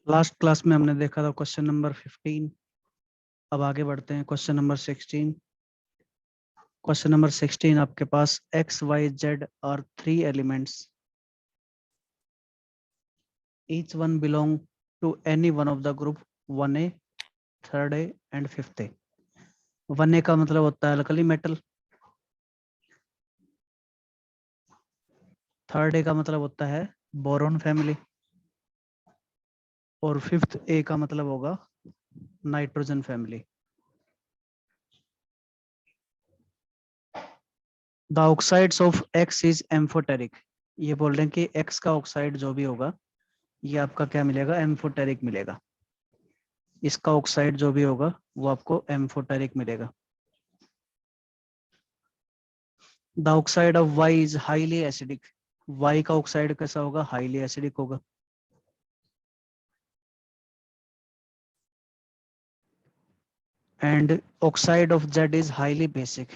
Last class में हमने देखा था क्वेश्चन नंबर 15। अब आगे बढ़ते हैं क्वेश्चन नंबर 16। क्वेश्चन नंबर 16 आपके पास X Y Z R 3 elements, each one belong to any one of the group 1a, 3rd a and 5th a। 1a का मतलब होता है अल्कली मेटल, 3rd a का मतलब होता है बोरॉन फैमिली, और 5th a का मतलब होगा nitrogen family. The oxides of x is amphoteric. ये बोल रहे हैं कि एक्स का ऑक्साइड जो भी होगा ये आपका क्या मिलेगा, एम्फोटेरिक मिलेगा। इसका ऑक्साइड जो भी होगा वो आपको एम्फोटेरिक मिलेगा। The oxide of Y is highly acidic. Y का ऑक्साइड कैसा होगा, हाईली एसिडिक होगा। And oxide of Z is highly basic.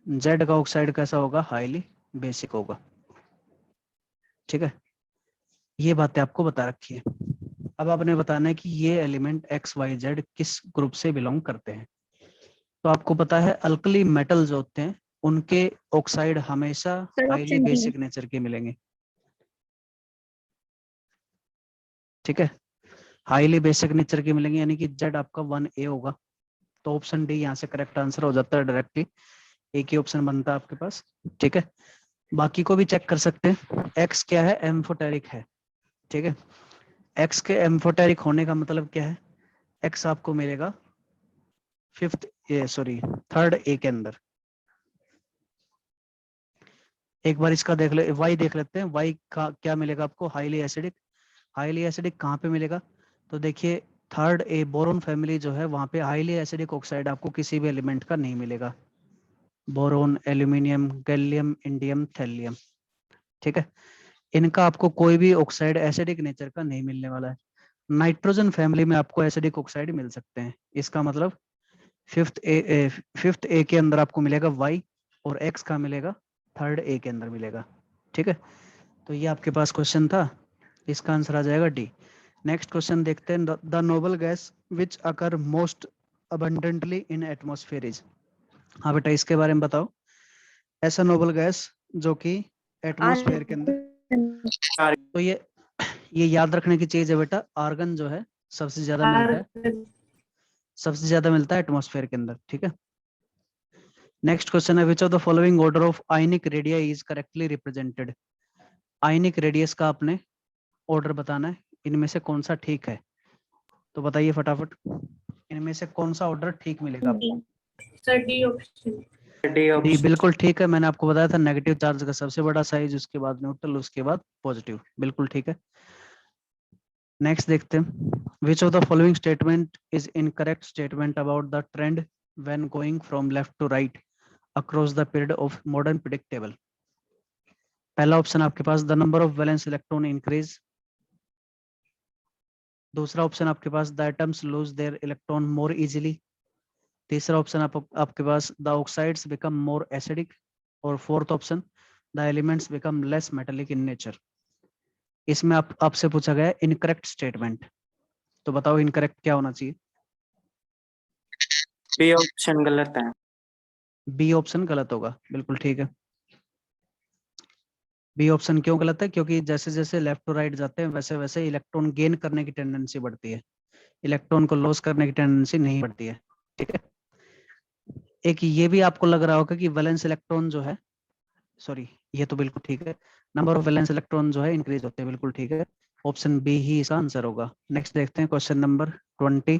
Z का ऑक्साइड कैसा होगा, हाईली बेसिक होगा। ठीक है, ये बातें आपको बता रखी है। अब आपने बताना है कि ये एलिमेंट एक्स वाई जेड किस ग्रुप से बिलोंग करते हैं। तो आपको पता है अल्कली मेटल जो होते हैं उनके ऑक्साइड हमेशा sir highly option D. Basic nature के मिलेंगे। ठीक है, हाईली बेसिक नेचर के मिलेंगे, यानी कि जेड आपका 1a होगा। तो ऑप्शन डी यहाँ से करेक्ट आंसर हो जाता है डायरेक्टली, एक ही ऑप्शन बनता है आपके पास। ठीक है, बाकी को भी चेक कर सकते हैं। एक्स क्या है, एम्फोटेरिक है। ठीक है, एक्स के एम्फोटेरिक होने का मतलब क्या है, एक्स आपको मिलेगा 5th ए, सॉरी 3rd ए के अंदर। एक बार इसका देख ले, वाई देख लेते हैं। वाई का क्या मिलेगा आपको, हाईली एसिडिक। हाईली एसिडिक कहाँ पे मिलेगा, तो देखिए 3rd ए बोरोन फैमिली जो है वहां पे हाईली एसिडिक ऑक्साइड आपको किसी भी एलिमेंट का नहीं मिलेगा। Boron, aluminium, gallium, indium, thallium. ठीक है, इनका आपको कोई भी ऑक्साइड एसिडिक नेचर का नहीं मिलने वाला है। नाइट्रोजन फैमिली में आपको एसिडिक ऑक्साइड मिल सकते हैं। इसका मतलब 5th ए के अंदर आपको मिलेगा वाई, और एक्स का मिलेगा 3rd ए के अंदर मिलेगा। ठीक है, तो ये आपके पास क्वेश्चन था, इसका आंसर आ जाएगा डी। नेक्स्ट क्वेश्चन देखते हैं। The noble gas which occur most abundantly in atmosphere is. हाँ बेटा, इसके बारे में बताओ। ऐसा नोबल गैस जो कि एटमॉस्फेयर के अंदर, तो ये याद रखने की चीज है बेटा, आर्गन जो है सबसे ज्यादा मिलता है, सबसे ज्यादा मिलता है एटमॉस्फेयर के अंदर। ठीक है, नेक्स्ट क्वेश्चन है which of the following order of ionic radia is correctly represented. Ionic radius का आपने ऑर्डर बताना है, इनमें से कौन सा ठीक है, तो बताइए फटाफट, इनमें से कौन सा ऑर्डर ठीक मिलेगा आपको। Sir D option. डी बिल्कुल ठीक है, मैंने आपको बताया था नेगेटिव चार्ज का सबसे बड़ा साइज, उसके बाद न्यूट्रल, उसके बाद पॉजिटिव, बिल्कुल ठीक है। नेक्स्ट देखते हैं। Which of the following statement is incorrect statement about the trend when going from left to right across the period of modern period table. पहला ऑप्शन आपके पास the number of valence electron increase. दूसरा option आपके पास the atoms lose their electron more easily. तीसरा option आपके पास the oxides become more acidic. और fourth option the elements become less metallic in nature. इसमें आपसे पूछा गया इनकरेक्ट स्टेटमेंट, तो बताओ इनकरेक्ट क्या होना चाहिए। बी ऑप्शन गलत है। बी ऑप्शन गलत होगा, बिल्कुल ठीक है। बी ऑप्शन क्यों गलत है, क्योंकि जैसे जैसे लेफ्ट टू राइट जाते हैं वैसे वैसे इलेक्ट्रॉन गेन करने की टेंडेंसी बढ़ती है, इलेक्ट्रॉन को लॉस करने की टेंडेंसी नहीं बढ़ती है। ठीक है, एक ये भी आपको लग रहा होगा कि वैलेंस इलेक्ट्रॉन जो है, सॉरी ये तो बिल्कुल ठीक है, नंबर ऑफ वैलेंस इलेक्ट्रॉन जो है इंक्रीज होते हैं, बिल्कुल ठीक है। ऑप्शन बी ही इसका आंसर होगा। नेक्स्ट देखते हैं question number 20।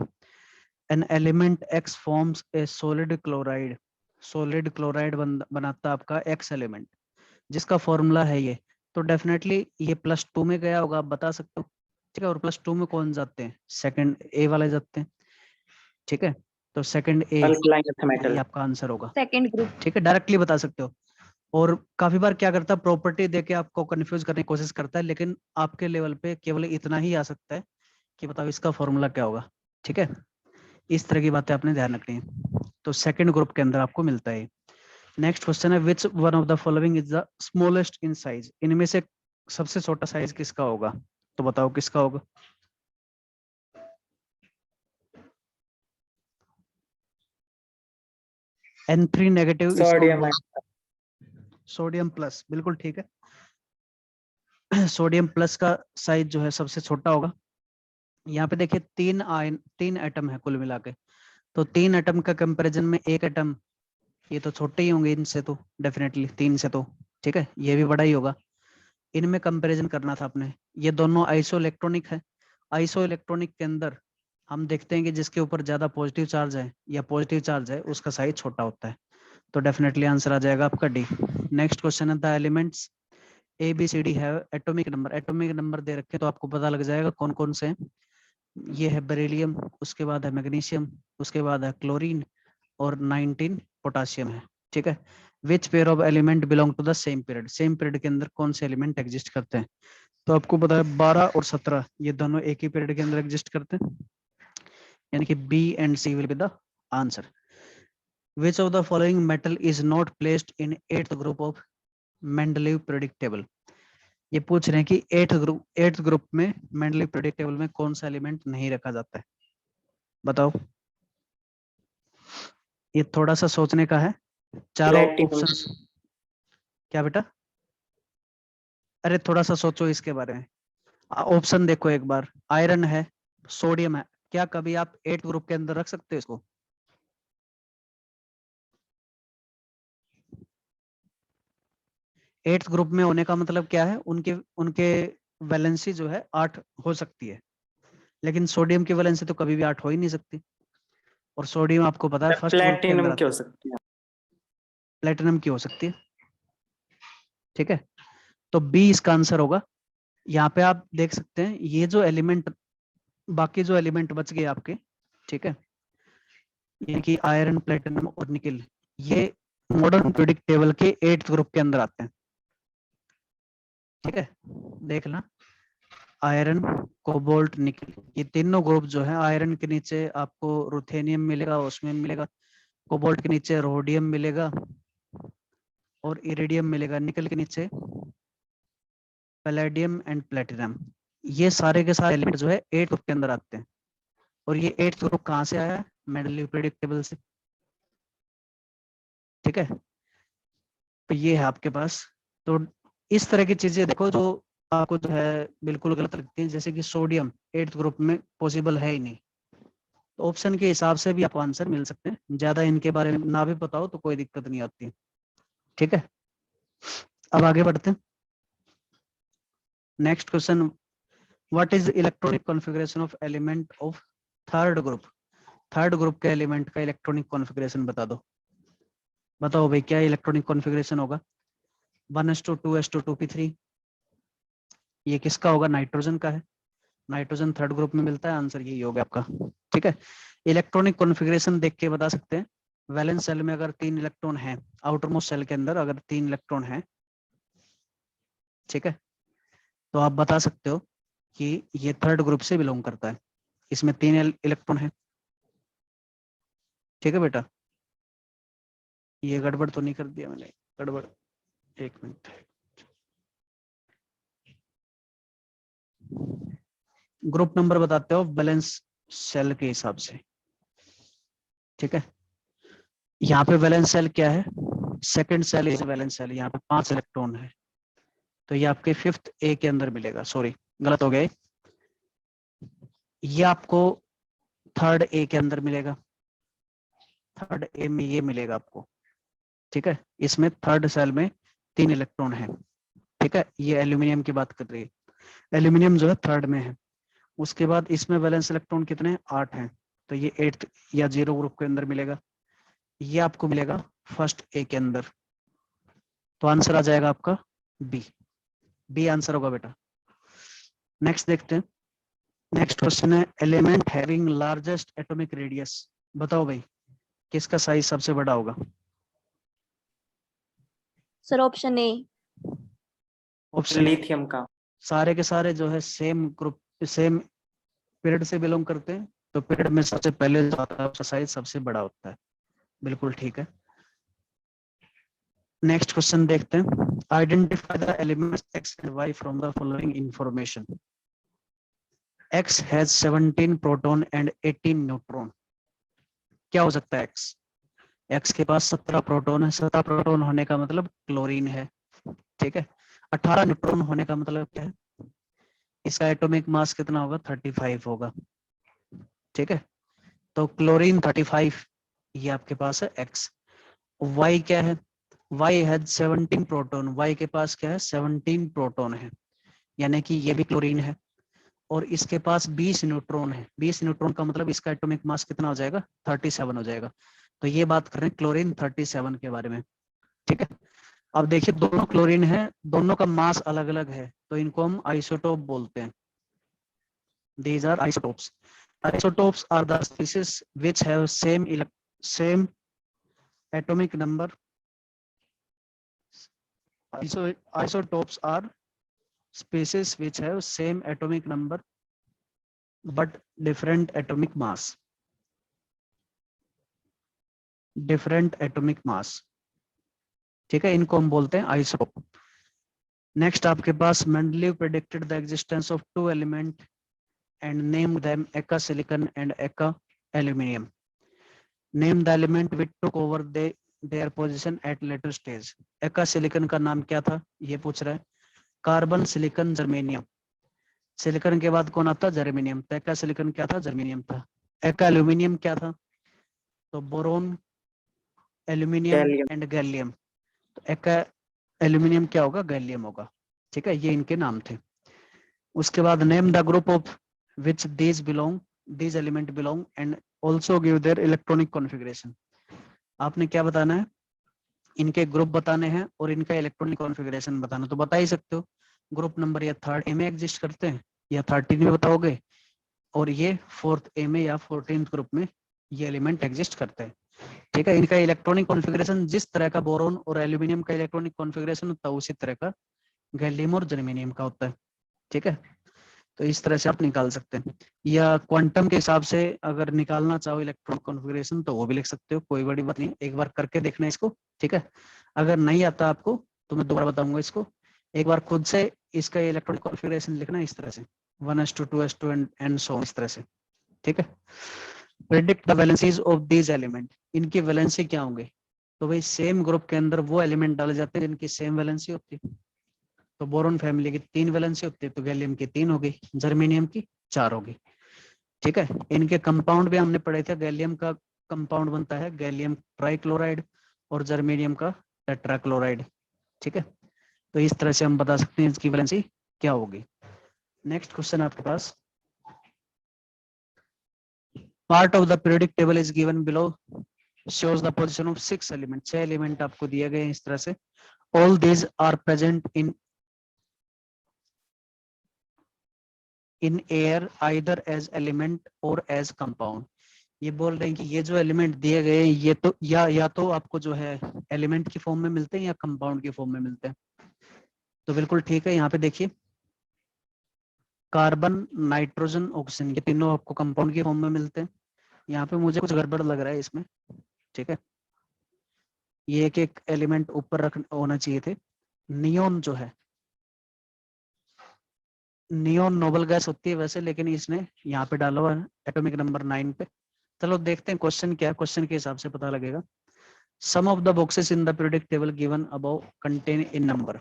An element x forms a solid chloride. Solid chloride बनाता आपका एक्स एलिमेंट, जिसका फॉर्मूला है ये, तो डेफिनेटली ये +2 में गया होगा, आप बता सकते हो। ठीक है, और +2 में कौन जाते हैं, सेकंड ए वाले जाते हैं। ठीक है, तो सेकंड ए अल्कलाइन अर्थ ये मेटल। आपका आंसर होगा। Second group. ठीक है, डायरेक्टली बता सकते हो। और काफी बार क्या करता है, प्रॉपर्टी देके आपको कंफ्यूज करने की कोशिश करता है, लेकिन आपके लेवल पे केवल इतना ही आ सकता है कि बताओ इसका फॉर्मूला क्या होगा। ठीक है, इस तरह की बातें आपने ध्यान रखनी है, तो सेकंड ग्रुप के अंदर आपको मिलता है। नेक्स्ट क्वेश्चन है which one of the following is the smallest in size. इनमें से सबसे छोटा साइज किसका होगा, तो बताओ किसका होगा। N3 नेगेटिव इसको सोडियम सोडियम प्लस, बिल्कुल ठीक है। सोडियम प्लस का साइज जो है सबसे छोटा होगा। यहाँ पे देखिए 3 एटम है कुल मिला के, तो 3 एटम का कंपैरिजन में एक एटम, ये तो छोटे ही होंगे इनसे तो डेफिनेटली, 3 से तो ठीक है, ये भी बड़ा ही होगा। इनमें कंपैरिजन करना था अपने। ये दोनों आइसो इलेक्ट्रॉनिक है। आइसो इलेक्ट्रॉनिक के अंदर हम देखते हैं कि जिसके ऊपर ज्यादा पॉजिटिव चार्ज है या पॉजिटिव चार्ज है उसका साइज छोटा होता है, तो डेफिनेटली आंसर आ जाएगा आपका डी। नेक्स्ट क्वेश्चन है the elements A B C D है एटॉमिक नंबर। एटॉमिक नंबर दे रखे तो आपको पता लग जाएगा कौन कौन से हैं। ये है बेरिलियम, उसके बाद है मैग्नीशियम, उसके बाद है क्लोरीन और 19 पोटासियम है, ठीक है। Which pair of element belong to the same period, same period के अंदर कौन से एलिमेंट एग्जिस्ट करते हैं, तो आपको पता है 12 और 17 ये दोनों एक ही पीरियड के अंदर एग्जिस्ट करते हैं, यानी कि B and C will be the answer. Which of the following metal is not placed in 8th group of Mendeleev periodic table. ये पूछ रहे हैं कि 8th ग्रुप में मेंडलीव पीरियोडिक टेबल में कौन सा एलिमेंट नहीं रखा जाता है, बताओ। ये थोड़ा सा सोचने का है, चारों ऑप्शंस। क्या बेटा? अरे थोड़ा सा सोचो इसके बारे में। ऑप्शन देखो एक बार, आयरन है, सोडियम है, क्या कभी आप 8th ग्रुप के अंदर रख सकते हो इसको? एट्थ ग्रुप में होने का मतलब क्या है, उनके उनके वैलेंसी जो है 8 हो सकती है, लेकिन सोडियम की वैलेंसी तो कभी भी 8 हो ही नहीं सकती। और सोडियम आपको पता है फर्स्ट ग्रुप के अंदर प्लेटिनम की हो सकती है। प्लेटिनम की हो सकती है, ठीक है। तो बी इसका आंसर होगा। यहाँ पे आप देख सकते हैं ये जो एलिमेंट, बाकी जो एलिमेंट बच गए आपके, ठीक है, ये कि आयरन प्लेटिनम और निकल, ये मॉडर्न पीरियोडिक टेबल के 8th ग्रुप के अंदर आते हैं, ठीक है। देखना, आयरन कोबाल्ट निकल, ये तीनों ग्रुप जो है, आयरन के नीचे आपको रुथेनियम मिलेगा, उसमें मिलेगा, कोबाल्ट के नीचे रोडियम मिलेगा और इरिडियम मिलेगा, निकल के नीचे पैलेडियम एंड प्लेटिनम। ये सारे के सारे एलिमेंट जो है 8th ग्रुप के अंदर आते हैं। और ये 8th ग्रुप कहाँ से आया है? मेंडलीव पीरियोडिक टेबल से, ठीक है। तो ये है आपके पास। तो इस तरह की चीजें देखो जो आपको जो है बिल्कुल गलत लगती है, जैसे कि सोडियम 8th ग्रुप में पॉसिबल है ही नहीं, तो ऑप्शन के हिसाब से भी आपको आंसर मिल सकते हैं। ज्यादा इनके बारे में ना भी पता हो तो कोई दिक्कत नहीं आती, ठीक है। अब आगे बढ़ते हैं। Next question, what is electronic configuration of element of third group. Third group के एलिमेंट का इलेक्ट्रॉनिक कॉन्फ़िगरेशन बता दो। बताओ भाई क्या इलेक्ट्रॉनिक कॉन्फ़िगरेशन होगा? 1s2 2s2 2p3, ये किसका होगा? नाइट्रोजन का है। नाइट्रोजन थर्ड ग्रुप में मिलता है, आंसर यही होगा आपका, ठीक है। इलेक्ट्रॉनिक कॉन्फ़िगरेशन देख के बता सकते हैं। वैलेंस सेल में अगर 3 इलेक्ट्रॉन है, आउटर मोस्ट सेल के अंदर अगर 3 इलेक्ट्रॉन है, ठीक है, तो आप बता सकते हो कि ये थर्ड ग्रुप से बिलोंग करता है, इसमें 3 इलेक्ट्रॉन है, ठीक है बेटा। ये गड़बड़ तो नहीं कर दिया मैंने? गड़बड़, एक मिनट। ग्रुप नंबर बताते हो बैलेंस सेल के हिसाब से, ठीक है। यहाँ पे वैलेंस सेल क्या है? Second shell is valence shell, यहाँ पे 5 इलेक्ट्रॉन है, तो ये आपके 5th ए के अंदर मिलेगा। सॉरी गलत हो गया, ये आपको 3rd ए के अंदर मिलेगा। 3rd ए में ये मिलेगा आपको, ठीक है। इसमें 3rd सेल में 3 इलेक्ट्रॉन है, ठीक है। ये एल्यूमिनियम की बात कर रही है, एल्यूमिनियम जो है 3rd में है। उसके बाद इसमें वैलेंस इलेक्ट्रॉन कितने हैं? 8 हैं, तो ये 8th या 0 ग्रुप के अंदर मिलेगा। ये आपको मिलेगा 1st ए के अंदर, तो आंसर आ जाएगा आपका बी। बी आंसर होगा बेटा। नेक्स्ट देखते हैं। नेक्स्ट क्वेश्चन है element having largest atomic radius. बताओ भाई किसका साइज सबसे बड़ा होगा? Sir option A. Option lithium का। सारे के सारे जो है सेम ग्रुप सेम पीरियड से बिलोंग करते हैं, तो पीरियड में सबसे पहले जो आता है उसका साइज सबसे बड़ा होता है, बिल्कुल ठीक है। नेक्स्ट क्वेश्चन देखते हैं। Identify the elements X and Y from the following information. X has 17 proton and 18 neutron. क्या हो सकता है एक्स? X के पास 17 प्रोटॉन है, 17 प्रोटॉन होने का मतलब क्लोरीन है, ठीक है। 18 न्यूट्रॉन होने का मतलब क्या है, इसका एटॉमिक मास कितना होगा, 35 होगा, ठीक है। तो क्लोरीन 35, ये आपके पास है X। Y क्या है, Y हैज 17 प्रोटॉन, Y के पास क्या है, 17 प्रोटॉन है, यानी कि ये भी क्लोरीन है। और इसके पास 20 न्यूट्रॉन है, 20 न्यूट्रॉन का मतलब इसका एटॉमिक मास कितना हो जाएगा, 37 हो जाएगा। तो ये बात कर रहे हैं क्लोरीन 37 के बारे में, ठीक है। अब देखिए दोनों क्लोरीन है, दोनों का मास अलग अलग है, तो इनको हम आइसोटोप बोलते हैं। These are isotopes. Isotopes are the species which have same atomic number. Isotopes are species which have same atomic number but different atomic mass. Different atomic mass. ठीक है, इनको हम बोलते हैं आइसोटोप। नेक्स्ट आपके पास Mendeleev predicted the existence of two element and named them Eka silicon and Eka aluminium. Name the element which took over their position at later stage. Eka silicon का नाम क्या था, ये पूछ रहा है। Carbon, silicon, germanium. सिलिकॉन के बाद कौन आता, जर्मेनियम। तो एका सिलिकॉन क्या था, जर्मेनियम था। एका एल्यूमिनियम क्या था, तो बोरोन, एल्यूमिनियम एंड गैलियम। तो एका एल्यूमिनियम क्या होगा, गैलियम होगा, ठीक है। ये इनके नाम थे। उसके बाद name the group of which these element belong and also give their electronic configuration. आपने क्या बताना है, इनके ग्रुप बताने हैं और इनका इलेक्ट्रॉनिक कॉन्फ़िगरेशन बताना। तो बता ही सकते हो, ग्रुप नंबर या 3rd ए में एग्जिस्ट करते हैं या 13 में बताओगे, और ये 4th ए में या 14th ग्रुप में ये एलिमेंट एग्जिस्ट करते हैं, ठीक है। इनका इलेक्ट्रॉनिक कॉन्फ़िगरेशन जिस तरह का बोरोन और एल्यूमिनियम का इलेक्ट्रॉनिक कॉन्फ़िगरेशन होता है उसी तरह का गैलियम और जर्मेनियम का होता है, ठीक है। तो इस तरह से आप निकाल सकते हैं, या क्वांटम के हिसाब से अगर निकालना चाहो इलेक्ट्रॉनिक कॉन्फ़िगरेशन तो वो भी लिख सकते हो, कोई बड़ी बात नहीं, एक बार करके देखना इसको, ठीक है। अगर नहीं आता आपको तो मैं दोबारा बताऊंगा इसको, एक बार खुद से इसका इलेक्ट्रॉनिक कॉन्फ़िगरेशन लिखना इस तरह से 1s2 2s2 एंड सो इस तरह से, ठीक है। Predict the valencies of these element, इनकी वैलेंसी क्या होंगे, तो भाई सेम ग्रुप के अंदर वो एलिमेंट डाले जाते हैं जिनकी सेम वैलेंसी होती है। तो बोरोन फैमिली की 3 वैलेंसी होती है, तो गैलियम की 3 होगी, जर्मेनियम की 4 होगी, ठीक है। इनके कंपाउंड भी हमने पढ़े थे, गैलियम का कंपाउंड बनता है गैलियम ट्राइक्लोराइड और जर्मेनियम का टेट्राक्लोराइड, ठीक है। तो इस तरह से हम बता सकते हैं इसकी वैलेंसी क्या होगी। नेक्स्ट क्वेश्चन आपके पास, part of the periodic table is given below, shows the position of 6 element, 6 element आपको दिए गए हैं इस तरह से। All these are present in air either as element और as compound। ये बोल रहे हैं कि ये जो एलिमेंट दिए गए हैं ये तो या तो आपको जो है एलिमेंट की फॉर्म में मिलते हैं या कंपाउंड की फॉर्म में मिलते हैं। तो बिल्कुल ठीक है, यहाँ पे देखिए कार्बन, नाइट्रोजन, ऑक्सीजन, ये तीनों आपको कंपाउंड की फॉर्म में मिलते हैं। यहाँ पे मुझे कुछ गड़बड़ लग रहा है इसमें, ठीक है। ये एक एक एलिमेंट ऊपर रख होना चाहिए थे। नियोन जो है, नियोन नोबल गैस होती है वैसे, लेकिन इसने यहाँ पे डाला हुआ है एटॉमिक नंबर 9 पे। चलो देखते हैं क्वेश्चन क्या है, क्वेश्चन के हिसाब से पता लगेगा। Some of the boxes in the periodic table given above contain in number,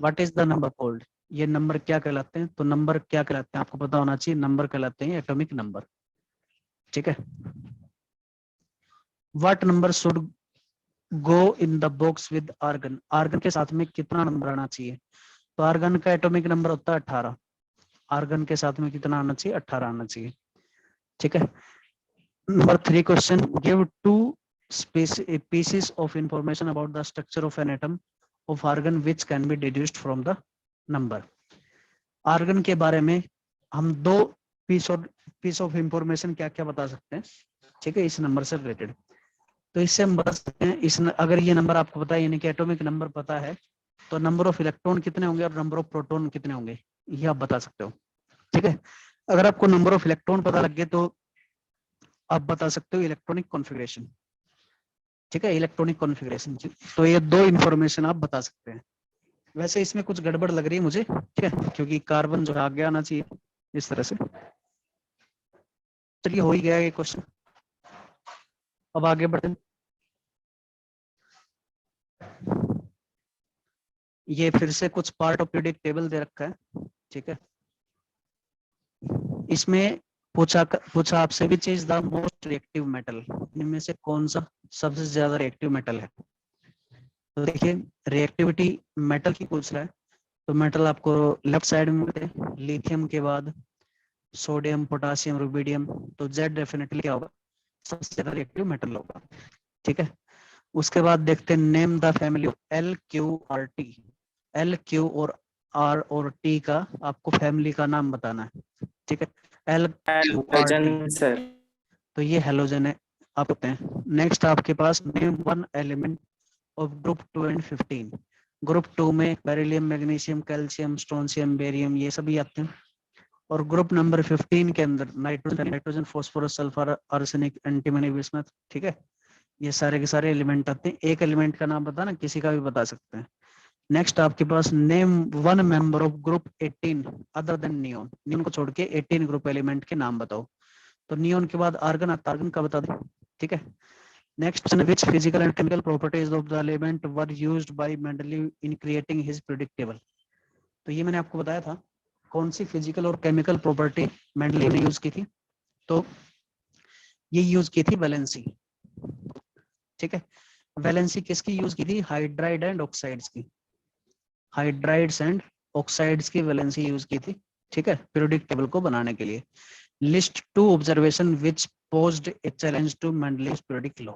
what is the number called, ये नंबर क्या कहलाते हैं, तो नंबर क्या कहलाते हैं आपको पता होना चाहिए, नंबर कहलाते हैं एटॉमिक नंबर, ठीक है। What number should go in the box with argon, argon के साथ में कितना नंबर आना चाहिए, तो आर्गन का एटॉमिक नंबर होता है 18, आर्गन के साथ में कितना आना चाहिए, 18 आना चाहिए, ठीक है। Number 3 question, give two pieces of information about the structure of an atom of argon which can be deduced from the number। Argon के बारे में हम 2 पीस ऑफ इंफॉर्मेशन क्या क्या बता सकते हैं, ठीक है, इस नंबर से रिलेटेड। तो इससे हम बता सकते हैं, इस अगर ये नंबर आपको पता है यानी कि एटॉमिक नंबर पता है, तो नंबर ऑफ इलेक्ट्रॉन कितने होंगे और नंबर ऑफ प्रोटॉन कितने होंगे ये आप बता सकते हो, ठीक है। अगर आपको नंबर ऑफ इलेक्ट्रॉन पता लग गए तो आप बता सकते हो इलेक्ट्रॉनिक कॉन्फ़िगरेशन, ठीक है, इलेक्ट्रॉनिक कॉन्फ़िगरेशन। तो ये 2 इंफॉर्मेशन आप बता सकते हैं। वैसे इसमें कुछ गड़बड़ लग रही है मुझे, ठीक है, क्योंकि कार्बन जो है आगे आना चाहिए इस तरह से। चलिए हो ही गया ये क्वेश्चन, अब आगे बढ़ते हैं। ये फिर से कुछ पार्ट ऑफ पीरियोडिक टेबल दे रखा है, ठीक है। इसमें पूछा आपसे which is the most reactive metal, इनमें से कौन सा सबसे ज्यादा रिएक्टिव मेटल है। तो देखिए रिएक्टिविटी मेटल की पूछ रहा है, तो मेटल आपको लेफ्ट साइड में मिलते हैं, लिथियम के बाद सोडियम, पोटासियम, रुबिडियम। तो जेड डेफिनेटली क्या होगा, सबसे ज्यादा रिएक्टिव मेटल होगा, ठीक है। उसके बाद देखते हैं name the family of L Q R T. L Q और आर और टी का आपको फैमिली का नाम बताना है, ठीक है। L Q R T, hydrogen sir. तो ये हेलोजन है आप होते हैं। नेक्स्ट आपके पास name one element of group 2 and 15। Group 2 में beryllium, magnesium, calcium, strontium, barium ये सभी आते हैं। और ग्रुप नंबर 15 के अंदर nitrogen, phosphorus, sulphur, arsenic, antimony, bismuth, ठीक है। ये सारे के सारे एलिमेंट आते हैं। एक एलिमेंट का नाम बताना, किसी का भी बता सकते हैं। नेक्स्ट आपके पास name one member of group 18 other than neon. Neon को छोड़ के 18 ग्रुप एलिमेंट के नाम बताओ। तो नियोन के बाद आर्गन आता, आर्गन का बता दें, ठीक है। Next question, which physical and chemical properties of the element were used by Mendeleev in creating his periodic table. तो ये मैंने आपको बताया था, कौन सी फिजिकल और केमिकल प्रॉपर्टी मेंडलीव ने यूज की थी। तो ये यूज की थी वैलेंसी, ठीक है। वैलेंसी किसकी यूज की थी, हाइड्राइड एंड ऑक्साइड्स की। हाइड्राइड्स एंड ऑक्साइड्स की वैलेंसी यूज की थी, ठीक है, पीरियोडिक टेबल को बनाने के लिए। List two observation which posed a challenge to Mendeleev's periodic law.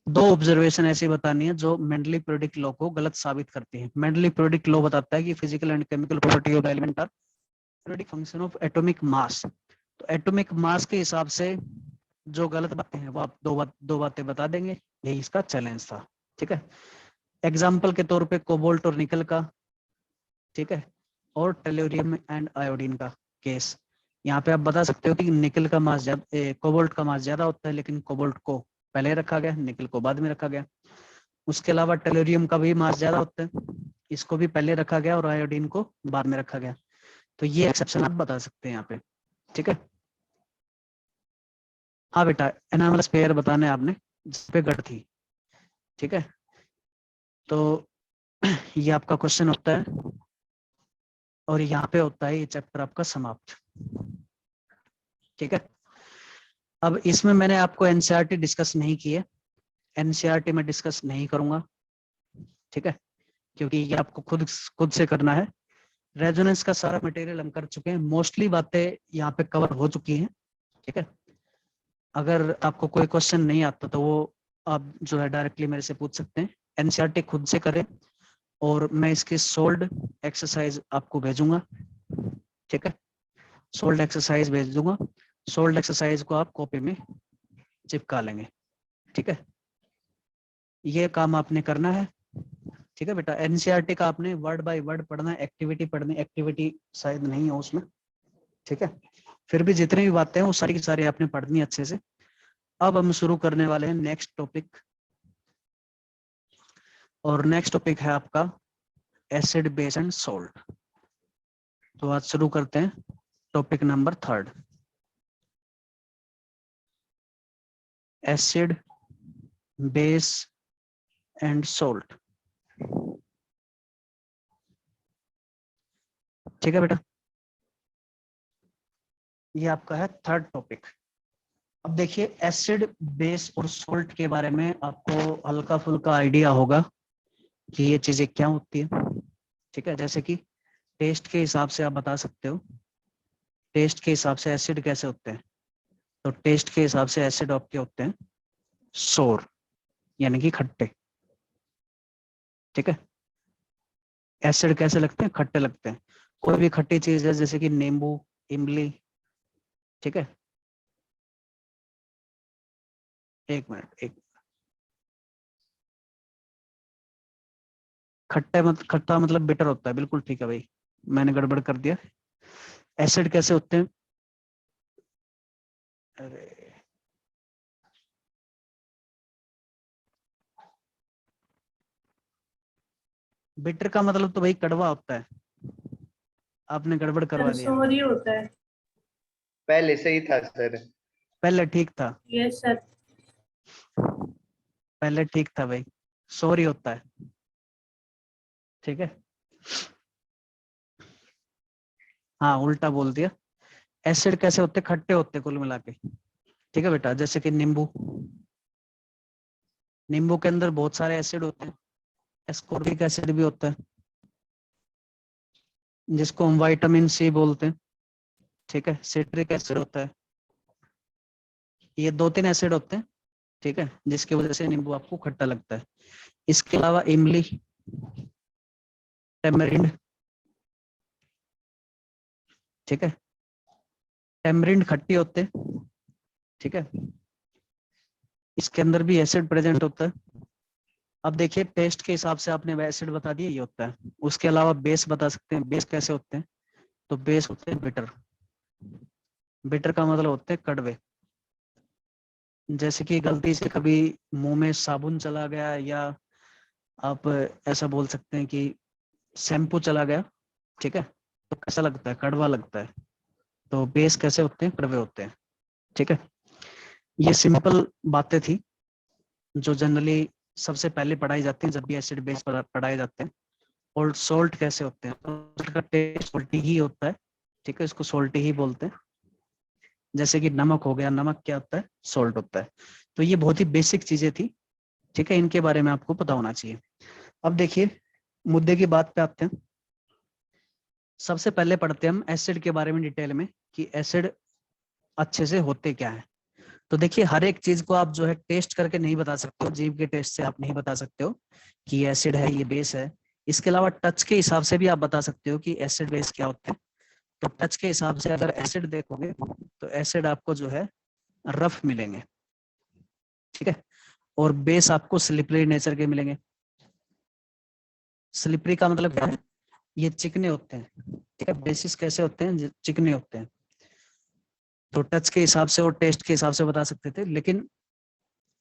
दो ऑब्जर्वेशन ऐसी बतानी है जो मेंडलीव पीरियोडिक लॉ को गलत साबित करती है। मेंडलीव पीरियोडिक लॉ बताता है कि physical and chemical property of element are periodic function of atomic mass. तो एटॉमिक मास के हिसाब से जो गलत बातें हैं वो आप दो बातें बता देंगे, यही इसका चैलेंज था, ठीक है। एग्जाम्पल के तौर पे कोबाल्ट और निकल का, ठीक है, और टेलोरियम एंड आयोडीन का केस। यहाँ पे आप बता सकते हो कि निकल का मास ज्यादा, कोबाल्ट का मास ज्यादा होता है, लेकिन कोबाल्ट को पहले रखा गया, निकल को बाद में रखा गया। उसके अलावा टेलोरियम का भी मास ज्यादा होता है, इसको भी पहले रखा गया और आयोडीन को बाद में रखा गया। तो ये एक्सेप्शन आप बता सकते हैं यहाँ पे, ठीक है। हाँ बेटा, एनामलस पेयर बताने आपने जिस पे गढ़ थी, ठीक है। तो ये आपका क्वेश्चन होता है और यहाँ पे होता है ये चैप्टर आपका समाप्त, ठीक है। अब इसमें मैंने आपको एनसीईआरटी डिस्कस नहीं की है, एनसीईआरटी में डिस्कस नहीं करूंगा, ठीक है, क्योंकि ये आपको खुद से करना है। रेजोनेंस का सारा मटेरियल हम कर चुके हैं, मोस्टली बातें यहाँ पे कवर हो चुकी हैं, ठीक है। अगर आपको कोई क्वेश्चन नहीं आता तो वो आप जो है डायरेक्टली मेरे से पूछ सकते हैं। एनसीईआरटी खुद से करें और मैं इसकी सोल्ड एक्सरसाइज आपको भेजूंगा, ठीक है। सोल्ड एक्सरसाइज भेज दूंगा, सोल्ड एक्सरसाइज को आप कॉपी में चिपका लेंगे, ठीक है। ये काम आपने करना है, ठीक है बेटा। एनसीईआरटी का आपने वर्ड बाय वर्ड पढ़ना है, एक्टिविटी पढ़नी, एक्टिविटी शायद नहीं हो उसमें, ठीक है। फिर भी जितनी भी बातें हैं वो सारी की सारी आपने पढ़नी अच्छे से। अब हम शुरू करने वाले हैं नेक्स्ट टॉपिक, और नेक्स्ट टॉपिक है आपका एसिड, बेस एंड सोल्ट। तो आज शुरू करते हैं topic number 3, acid, base and salt, ठीक है बेटा। ये आपका है 3rd टॉपिक। अब देखिए एसिड, बेस और सोल्ट के बारे में आपको हल्का फुल्का आइडिया होगा कि ये चीजें क्या होती है, ठीक है। जैसे कि टेस्ट के हिसाब से आप बता सकते हो, टेस्ट के हिसाब से एसिड कैसे होते हैं। तो टेस्ट के हिसाब से एसिड आपके होते हैं सोर, यानी कि खट्टे, ठीक है। एसिड कैसे लगते हैं, खट्टे लगते हैं। कोई भी खट्टी चीज है जैसे कि नींबू, इमली, ठीक है। एक मिनट, खट्टा मतलब बिटर होता है, बिल्कुल ठीक है भाई, मैंने गड़बड़ कर दिया। एसिड कैसे होते हैं, अरे बिटर का मतलब तो भाई कड़वा होता है, आपने गड़बड़ करवा दिया। सॉरी होता है। पहले सही था सर। पहले ठीक था, यस सर। पहले ठीक था भाई, सॉरी होता है, ठीक है, हाँ उल्टा बोल दिया। एसिड कैसे होते, खट्टे होते कुल मिला के। ठीक है बेटा, जैसे कि नींबू, नींबू के अंदर बहुत सारे एसिड होते हैं, एस्कॉर्बिक एसिड भी होता है जिसको हम विटामिन सी बोलते हैं। ठीक है, सिट्रिक एसिड होता है, ये 2-3 एसिड होते हैं। ठीक है, जिसकी वजह से नींबू आपको खट्टा लगता है। इसके अलावा इमली, टेमरिंड, ठीक है, टेमरिंड खट्टी होते हैं। ठीक है, इसके अंदर भी एसिड प्रेजेंट होता है। अब देखिए टेस्ट के हिसाब से आपने एसिड बता दिया, ये होता है। उसके अलावा बेस बता सकते हैं, बेस कैसे होते हैं, तो बेस होते हैं बिटर। बिटर का मतलब होते हैं कड़वे। जैसे कि गलती से कभी मुंह में साबुन चला गया, या आप ऐसा बोल सकते हैं कि शैम्पू चला गया, ठीक है, तो कैसा लगता है, कड़वा लगता है। तो बेस कैसे होते हैं, कड़वे होते हैं। ठीक है, ये सिंपल बातें थी जो जनरली सबसे पहले पढ़ाई जाती है जब भी एसिड बेस पढ़ाए जाते हैं। और सोल्ट कैसे होते हैं, सोल्ट का टेस्ट सोल्टी ही होता है। ठीक है, इसको सोल्टी ही बोलते हैं। जैसे कि नमक हो गया, नमक क्या होता है, सोल्ट होता है। तो ये बहुत ही बेसिक चीजें थी। ठीक है, इनके बारे में आपको पता होना चाहिए। अब देखिए मुद्दे की बात पे आते हैं। सबसे पहले पढ़ते हैं हम एसिड के बारे में डिटेल में, कि एसिड अच्छे से होते क्या है। तो देखिए हर एक चीज को आप जो है टेस्ट करके नहीं बता सकते हो, जीभ के टेस्ट से आप नहीं बता सकते हो कि ये एसिड है, ये बेस है। इसके अलावा टच के हिसाब से भी आप बता सकते हो कि एसिड बेस क्या होते हैं। तो टच के हिसाब से अगर एसिड देखोगे तो एसिड आपको जो है रफ मिलेंगे। ठीक है, और बेस आपको स्लिपरी नेचर के मिलेंगे। स्लिपरी का मतलब क्या है, ये चिकने होते हैं। ठीक है, बेसिस कैसे होते हैं, चिकने होते हैं। तो टच के हिसाब से और टेस्ट के हिसाब से बता सकते थे। लेकिन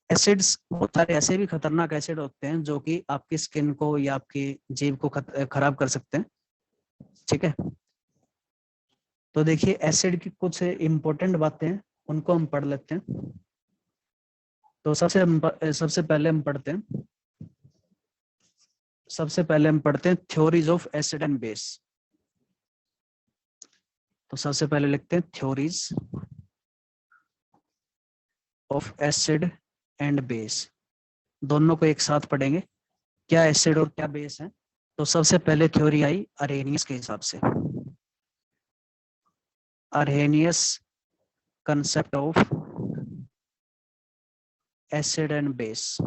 एसिड्स बहुत सारे ऐसे भी खतरनाक एसिड होते हैं जो कि आपकी स्किन को या आपकी जीभ को खराब कर सकते हैं। ठीक है, तो देखिए एसिड की कुछ इंपॉर्टेंट बातें हैं, उनको हम पढ़ लेते हैं। तो सबसे पहले हम पढ़ते हैं theories of acid and base. तो सबसे पहले लिखते हैं theories of acid and base. दोनों को एक साथ पढ़ेंगे, क्या एसिड और क्या बेस है। तो सबसे पहले थ्योरी आई अरेनियस के हिसाब से। Arrhenius concept of acid and base.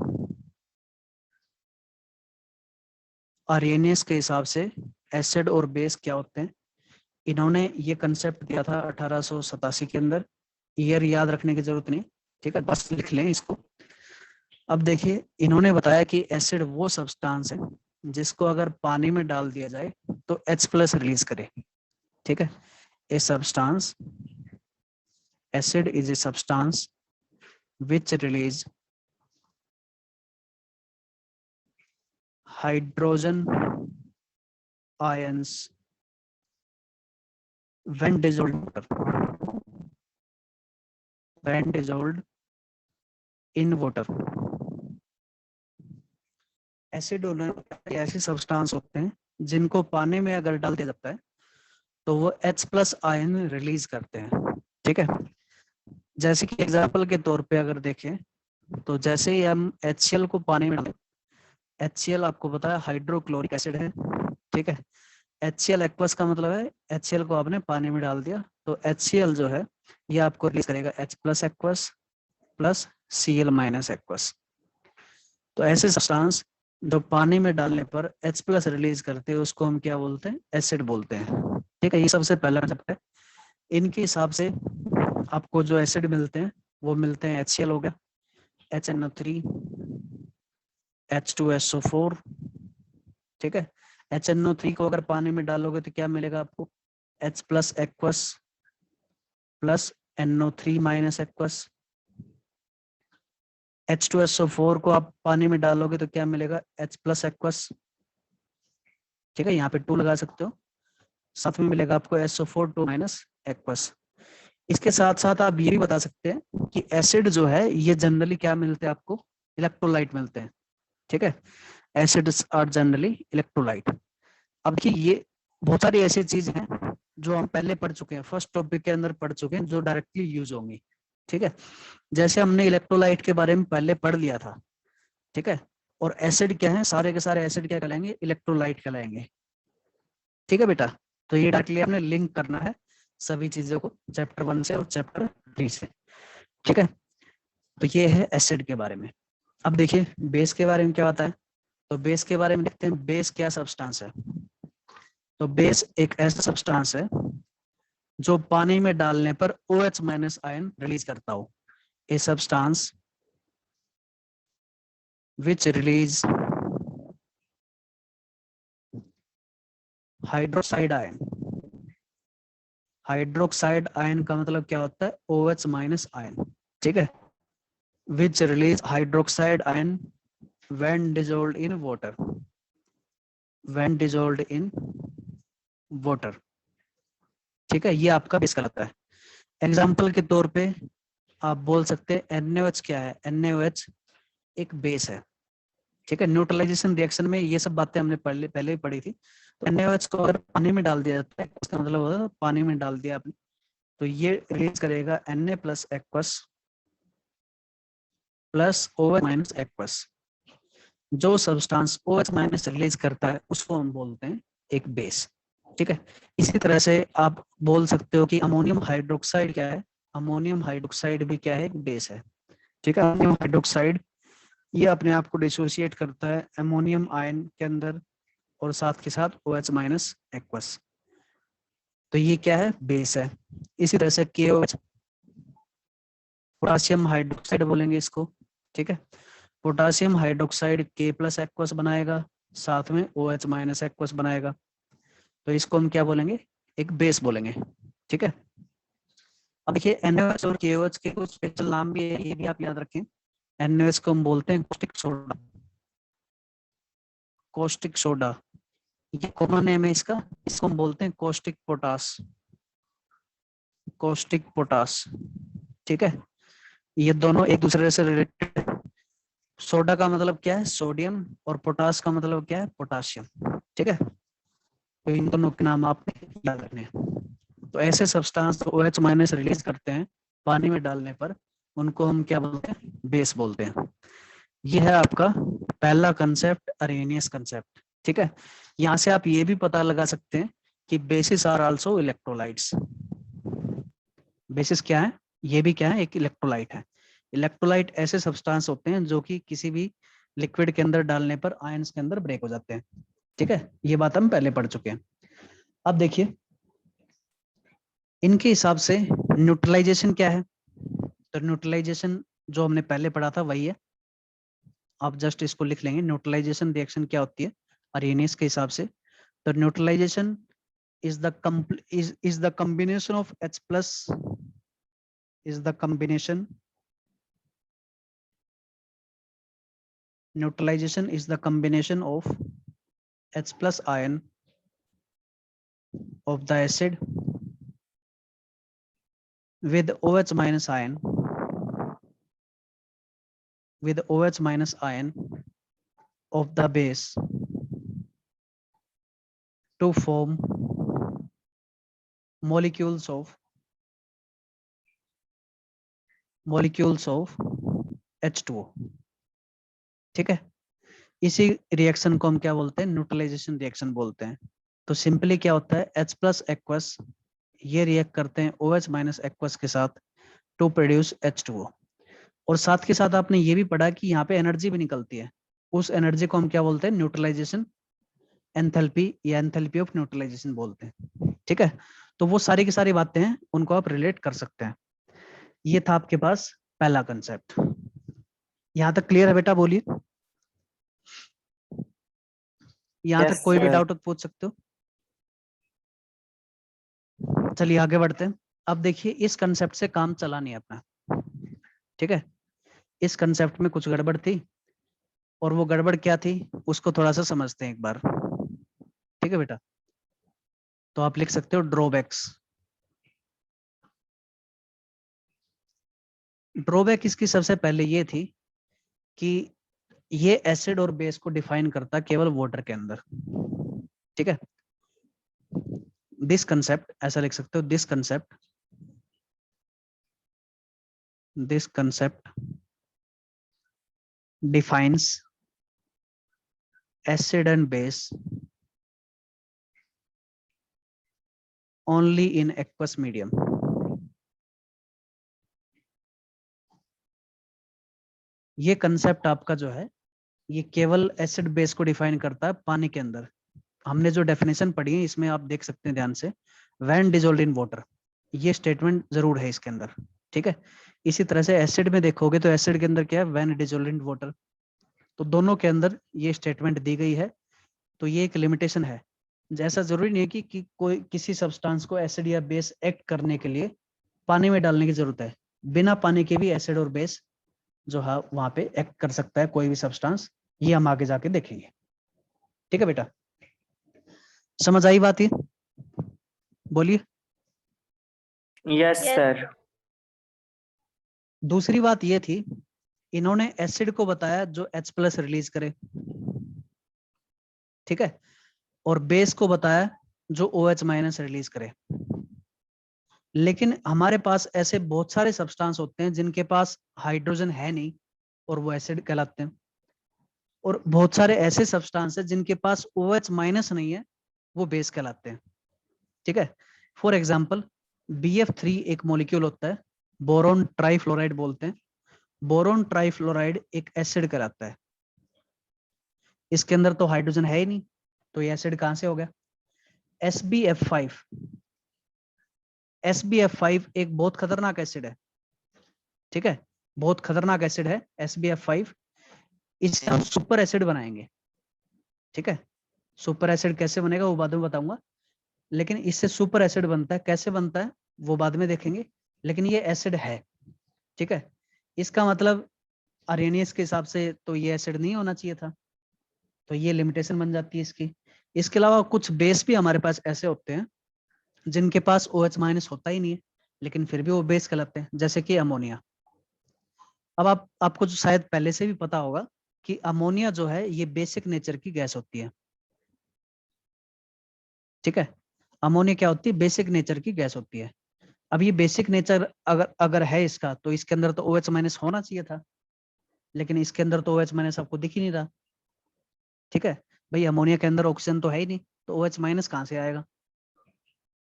Arrhenius के हिसाब से एसिड और बेस क्या होते हैं। इन्होंने ये कंसेप्ट दिया था 1887 के अंदर। ईयर याद रखने की जरूरत नहीं, ठीक है, बस लिख लें इसको। अब देखिए इन्होंने बताया कि एसिड वो सब्सटेंस है जिसको अगर पानी में डाल दिया जाए तो H+ रिलीज करे। ठीक है, a substance, acid is a substance which release hydrogen ions when dissolved in water, when dissolved in water। Acid ऐसे सब्सटेंस होते हैं जिनको पानी में अगर डाल दिया जाता है तो वो H+ आयन रिलीज करते हैं। ठीक है, जैसे कि एग्जांपल के तौर पे अगर देखें तो जैसे ही हम HCl को पानी में डालें, HCl आपको पता है हाइड्रोक्लोरिक एसिड है। ठीक है, HCl एक्वस का मतलब है HCl को आपने पानी में डाल दिया तो HCl जो है ये आपको रिलीज करेगा H+ aqueous plus Cl- aqueous. तो ऐसे सब्सटेंस जो पानी में डालने पर H+ रिलीज करते हैं उसको हम क्या बोलते हैं, एसिड बोलते हैं। ठीक है, ये सबसे पहला कंसेप्ट है। इनके हिसाब से आपको जो एसिड मिलते हैं वो मिलते हैं HCl हो गया, HNO3, H2SO4। ठीक है, HNO3 को अगर पानी में डालोगे तो क्या मिलेगा आपको, H+ aqueous plus NO3- aqueous. H2SO4 को आप पानी में डालोगे तो क्या मिलेगा, H+ एक्वस। ठीक है, यहाँ पे 2 लगा सकते हो, साथ में मिलेगा आपको SO4 2- एक्वस। इसके साथ साथ आप ये भी बता सकते हैं कि एसिड जो है ये जनरली क्या मिलते हैं आपको, इलेक्ट्रोलाइट मिलते हैं। ठीक है, एसिड्स आर जनरली इलेक्ट्रोलाइट। अब देखिए ये बहुत सारी ऐसी चीज हैं जो हम पहले पढ़ चुके हैं, फर्स्ट टॉपिक के अंदर पढ़ चुके हैं, जो डायरेक्टली यूज होंगी। ठीक है, जैसे हमने इलेक्ट्रोलाइट के बारे में पहले पढ़ लिया था। ठीक है, और एसिड क्या है, सारे के सारे एसिड क्या कहलाएंगे, इलेक्ट्रोलाइट कहलाएंगे। ठीक है बेटा, तो ये डायरेक्टली आपने लिंक करना है सभी चीजों को चैप्टर 1 से और चैप्टर 3 से। ठीक है, तो ये है एसिड के बारे में। अब देखिए बेस के बारे में क्या होता है, तो बेस के बारे में देखते हैं, बेस क्या सब्सटेंस है। तो बेस एक ऐसा सब्सटेंस है जो पानी में डालने पर OH माइनस आयन रिलीज करता हो। A substance which release hydroxide ion. Hydroxide ion का मतलब क्या होता है, OH माइनस आयन। ठीक है, विच release hydroxide ion when dissolved in water, when dissolved in water। ठीक है, ये आपका बेस कहलाता है। एग्जाम्पल के तौर पे आप बोल सकते हैं NaOH क्या है, NaOH एक बेस है। ठीक है, न्यूट्रलाइजेशन रिएक्शन में ये सब बातें हमने पहले ही पढ़ी थी। तो NaOH को अगर पानी में डाल दिया जाता है, इसका मतलब होता है पानी में डाल दिया आपने, तो ये रिलीज करेगा Na plus aqueous plus OH minus aqueous. जो सब्सटेंस OH माइनस रिलीज करता है उसको हम बोलते हैं एक बेस। ठीक है, इसी तरह से आप बोल सकते हो कि अमोनियम हाइड्रोक्साइड क्या है, अमोनियम हाइड्रोक्साइड भी क्या है, एक बेस है। ठीक है, अमोनियम हाइड्रोक्साइड ये अपने आप को डिसोसिएट करता है अमोनियम आयन के अंदर और साथ के साथ OH माइनस एक्वस, तो ये क्या है, बेस है। इसी तरह से KOH, पोटासियम हाइड्रोक्साइड बोलेंगे इसको। ठीक है, potassium hydroxide K plus aqueous बनाएगा, साथ में OH माइनस एक्वस बनाएगा, तो इसको हम क्या बोलेंगे, एक बेस बोलेंगे। ठीक है, अब देखिए NaOH और KOH के कुछ स्पेशल नाम भी है, ये भी आप याद रखें। NaOH को हम बोलते हैं कॉस्टिक सोडा, कॉस्टिक सोडा ये कॉमन नेम है इसका, इसको हम बोलते हैं कॉस्टिक पोटास, कॉस्टिक पोटास। ठीक है, ये दोनों एक दूसरे से रिलेटेड है। सोडा का मतलब क्या है, सोडियम, और पोटास का मतलब क्या है, पोटाशियम। ठीक है, तो इन दोनों के नाम आपने याद रखने हैं। तो ऐसे सब्सटेंस OH माइनस रिलीज करते हैं पानी में डालने पर, उनको हम क्या बोलते हैं, बेस बोलते हैं। ये है आपका पहला कंसेप्ट, अरेनियस कंसेप्ट। ठीक है, यहाँ से आप ये भी पता लगा सकते हैं कि bases are also electrolytes. Bases क्या है, ये भी क्या है, एक इलेक्ट्रोलाइट है। इलेक्ट्रोलाइट ऐसे सब्सटेंस होते हैं जो कि किसी भी लिक्विड के अंदर डालने पर आयंस के अंदर ब्रेक हो जाते हैं। ठीक है, ये बात हम पहले पढ़ चुके हैं। अब देखिए इनके हिसाब से न्यूट्रलाइजेशन क्या है, तो न्यूट्रलाइजेशन जो हमने पहले पढ़ा था वही है, आप जस्ट इसको लिख लेंगे। न्यूट्रलाइजेशन रिएक्शन क्या होती है अरेनियस के हिसाब से, तो neutralisation is the is the combination of H plus is the combination neutralization is the combination of H plus ion of the acid with OH minus ion with OH minus ion of the base to form molecules of H2O। ठीक है, इसी reaction को हम क्या बोलते हैं, neutralisation reaction बोलते हैं। तो सिंपली क्या होता है, H प्लस एक्वस ये रिएक्ट करते हैं OH माइनस एक्वस के साथ टू प्रोड्यूस H2O। और साथ के साथ आपने ये भी पढ़ा कि यहाँ पे एनर्जी भी निकलती है, उस एनर्जी को हम क्या बोलते हैं, न्यूट्रलाइजेशन एंथैल्पी या एंथैल्पी ऑफ न्यूट्रलाइजेशन बोलते हैं। ठीक है, तो वो सारी की सारी बातें हैं, उनको आप रिलेट कर सकते हैं। ये था आपके पास पहला कंसेप्ट। यहाँ तक क्लियर है बेटा, बोलिए। यहाँ Yes, तक कोई भी sir. डाउट पूछ सकते हो। चलिए आगे बढ़ते हैं। अब देखिए इस कंसेप्ट से काम चला नहीं अपना। ठीक है, इस कंसेप्ट में कुछ गड़बड़ थी, और वो गड़बड़ क्या थी उसको थोड़ा सा समझते हैं एक बार। ठीक है बेटा, तो आप लिख सकते हो ड्रॉबैक्स। ड्रॉबैक इसकी सबसे पहले ये थी कि ये एसिड और बेस को डिफाइन करता केवल वाटर के अंदर। ठीक है, दिस कंसेप्ट ऐसा लिख सकते हो, this concept defines acid and base only in aqueous medium. ये कंसेप्ट आपका जो है ये केवल एसिड बेस को डिफाइन करता है पानी के अंदर। हमने जो डेफिनेशन पढ़ी है इसमें आप देख सकते हैं ध्यान से, व्हेन डिसॉल्व्ड इन वाटर, ये स्टेटमेंट जरूर है इसके अंदर। ठीक है, इसी तरह से एसिड में देखोगे तो एसिड के अंदर क्या है, व्हेन डिसॉल्व्ड इन वाटर। तो दोनों के अंदर ये स्टेटमेंट दी गई है। तो ये एक लिमिटेशन है। जैसा जरूरी नहीं है कि कोई किसी सब्सटेंस को एसिड या बेस एक्ट करने के लिए पानी में डालने की जरूरत है। बिना पानी के भी एसिड और बेस जो है वहां पे एक्ट कर सकता है कोई भी सब्सटेंस। ये हम आगे जाके देखेंगे। ठीक है बेटा, समझ आई बात ये? बोलिए। Yes sir. दूसरी बात ये थी, इन्होंने एसिड को बताया जो H+ रिलीज करे, ठीक है, और बेस को बताया जो OH- रिलीज करे। लेकिन हमारे पास ऐसे बहुत सारे सब्सटेंस होते हैं जिनके पास हाइड्रोजन है नहीं और वो एसिड कहलाते हैं, और बहुत सारे ऐसे सब्सटेंस हैं जिनके पास OH- नहीं है, वो बेस कहलाते हैं। ठीक है, फॉर एग्जाम्पल BF3 एक मॉलिक्यूल होता है, बोरोन ट्राइफ्लोराइड बोलते हैं। बोरोन ट्राइफ्लोराइड एक एसिड कहलाता है। इसके अंदर तो हाइड्रोजन है ही नहीं, तो ये एसिड कहां से हो गया? SbF5। SbF5 एक बहुत खतरनाक एसिड है। ठीक है, बहुत खतरनाक एसिड है SbF5। इससे हम सुपर एसिड बनाएंगे। ठीक है, सुपर एसिड कैसे बनेगा वो बाद में बताऊंगा, लेकिन इससे सुपर एसिड बनता है। कैसे बनता है वो बाद में देखेंगे, लेकिन ये एसिड है। ठीक है, इसका मतलब अरेनियस के हिसाब से तो ये एसिड नहीं होना चाहिए था, तो ये लिमिटेशन बन जाती है इसकी। इसके अलावा कुछ बेस भी हमारे पास ऐसे होते हैं जिनके पास OH- होता ही नहीं है, लेकिन फिर भी वो बेस कहलाते हैं, जैसे कि अमोनिया। अब आपको जो शायद पहले से भी पता होगा कि अमोनिया जो है ये बेसिक नेचर की गैस होती है। ठीक है, अमोनिया क्या होती है? बेसिक नेचर की गैस होती है। अब ये बेसिक नेचर अगर अगर है इसका, तो इसके अंदर तो OH- होना चाहिए था, लेकिन इसके अंदर तो OH- आपको दिख ही नहीं रहा। ठीक है, भाई अमोनिया के अंदर ऑक्सीजन तो है ही नहीं, तो OH- कहां से आएगा?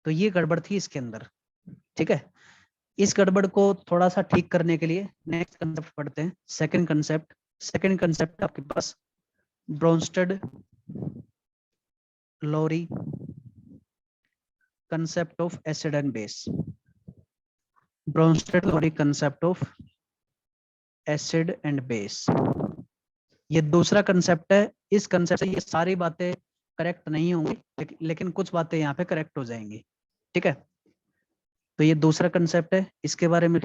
तो ये गड़बड़ थी इसके अंदर। ठीक है, इस गड़बड़ को थोड़ा सा ठीक करने के लिए नेक्स्ट कंसेप्ट पढ़ते हैं, सेकंड कंसेप्ट। सेकंड कंसेप्ट आपके पास Bronsted Lowry concept of acid and base. Bronsted Lowry concept of acid and base, ये दूसरा कंसेप्ट है। इस कंसेप्ट से ये सारी बातें करेक्ट नहीं होंगी, लेकिन कुछ बातें यहाँ पे करेक्ट हो जाएंगी। ठीक है, तो ये दूसरा कंसेप्ट है, इसके बारे में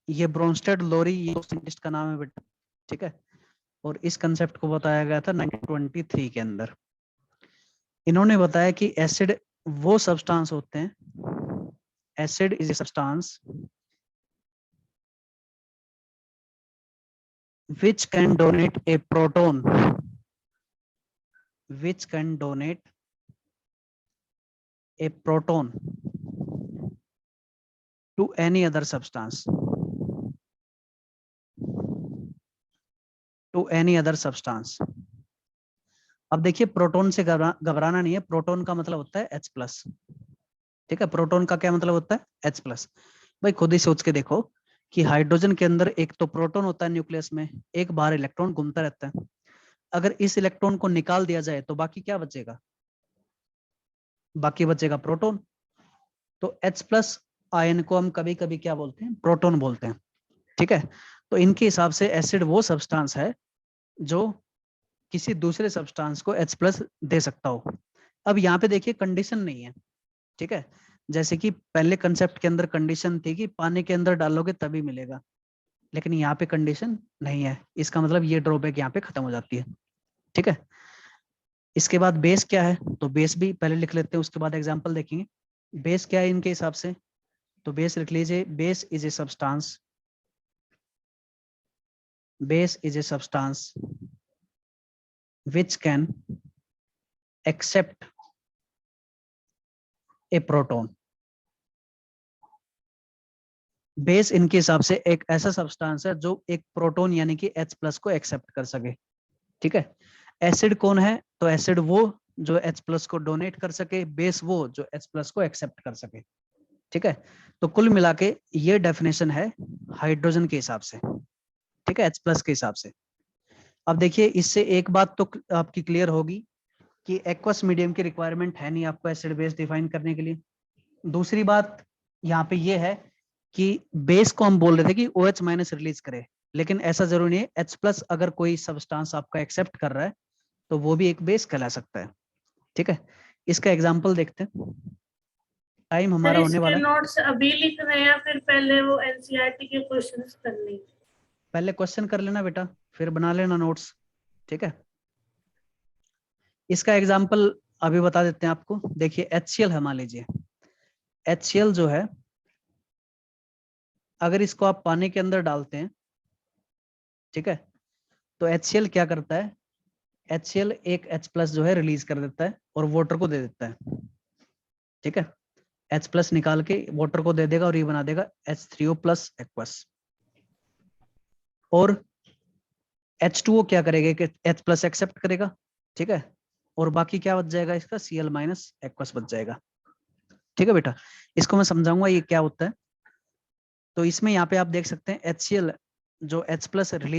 ये ब्रोंस्टेड लोरी, ये साइंटिस्ट का नाम है बेटा। ठीक है, और इस कंसेप्ट को बताया गया था 1923 के अंदर। इन्होंने बताया कि एसिड वो सब्सटेंस होते हैं, acid is a substance which can donate a proton, which can donate a proton to any other substance, to any other substance। अब देखिए, प्रोटॉन से घबराना नहीं है। प्रोटॉन का मतलब होता है H+। ठीक है, प्रोटॉन का क्या मतलब होता है? H+। भाई खुद ही सोच के देखो कि हाइड्रोजन के अंदर एक तो प्रोटॉन होता है न्यूक्लियस में, एक बाहर इलेक्ट्रॉन घूमता रहता है। अगर इस इलेक्ट्रॉन को निकाल दिया जाए तो बाकी क्या बचेगा? बाकी बचेगा प्रोटॉन। तो H+ आयन को हम कभी कभी क्या बोलते हैं? प्रोटॉन बोलते हैं। ठीक है, तो इनके हिसाब से एसिड वो सब्सटेंस है जो किसी दूसरे सब्सटेंस को H+ दे सकता हो। अब यहाँ पे देखिए कंडीशन नहीं है। ठीक है, जैसे कि पहले कंसेप्ट के अंदर कंडीशन थी कि पानी के अंदर डालोगे तभी मिलेगा, लेकिन यहाँ पे कंडीशन नहीं है। इसका मतलब ये ड्रॉबैक यहाँ पे खत्म हो जाती है। ठीक है, इसके बाद बेस क्या है, तो बेस भी पहले लिख लेते हैं, उसके बाद एग्जांपल देखेंगे। बेस क्या है इनके हिसाब से, तो बेस लिख लीजिए, base is a substance, base is a substance which can accept A proton. Base इनके हिसाब से एक ऐसा सब्सटेंस है जो एक प्रोटॉन यानी कि H+ को एक्सेप्ट कर सके। ठीक है। एसिड कौन है? तो एसिड वो जो H+ को डोनेट कर सके, बेस वो जो H+ को एक्सेप्ट कर सके। ठीक है। तो कुल मिला के ये डेफिनेशन है हाइड्रोजन के हिसाब से। ठीक है, H+ के हिसाब से। अब देखिए, इससे एक बात तो आपकी क्लियर होगी कि एक्वस मीडियम की रिक्वायरमेंट है नहीं आपको एसिड बेस डिफाइन करने के लिए। दूसरी बात यहाँ पे ये है कि बेस को हम बोल रहे थे कि OH- रिलीज करे, लेकिन ऐसा जरूरी नहीं है। H+ अगर कोई सब्सटेंस आपका एक्सेप्ट कर रहा है तो वो भी एक बेस कहला सकता है। ठीक है। इसका एग्जांपल देखते हैं, टाइम सर हमारा होने इसके वाला है। नोट्स अभी लिख रहे हैं या फिर पहले वो एनसीईआरटी के क्वेश्चंस करने? पहले क्वेश्चन कर लेना बेटा, फिर बना लेना नोट्स। ठीक है। इसका एग्जांपल अभी बता देते हैं आपको। देखिए HCl है, मान लीजिए HCl जो है, अगर इसको आप पानी के अंदर डालते हैं, ठीक है, तो HCl क्या करता है? HCl एक H+ जो है रिलीज कर देता है और वाटर को दे देता है। ठीक है। H+ निकाल के वाटर को दे देगा और ये बना देगा H3O+ एक्वस। और H2O क्या करेगा कि H+ एक्सेप्ट करेगा। ठीक है। और बाकी क्या बच जाएगा इसका? Cl- एक्वस बच जाएगा। ठीक है बेटा, इसको मैं समझाऊंगा ये क्या होता है। तो इसमें यहाँ पे आप देख सकते हैं HCl जो H+ रिलीज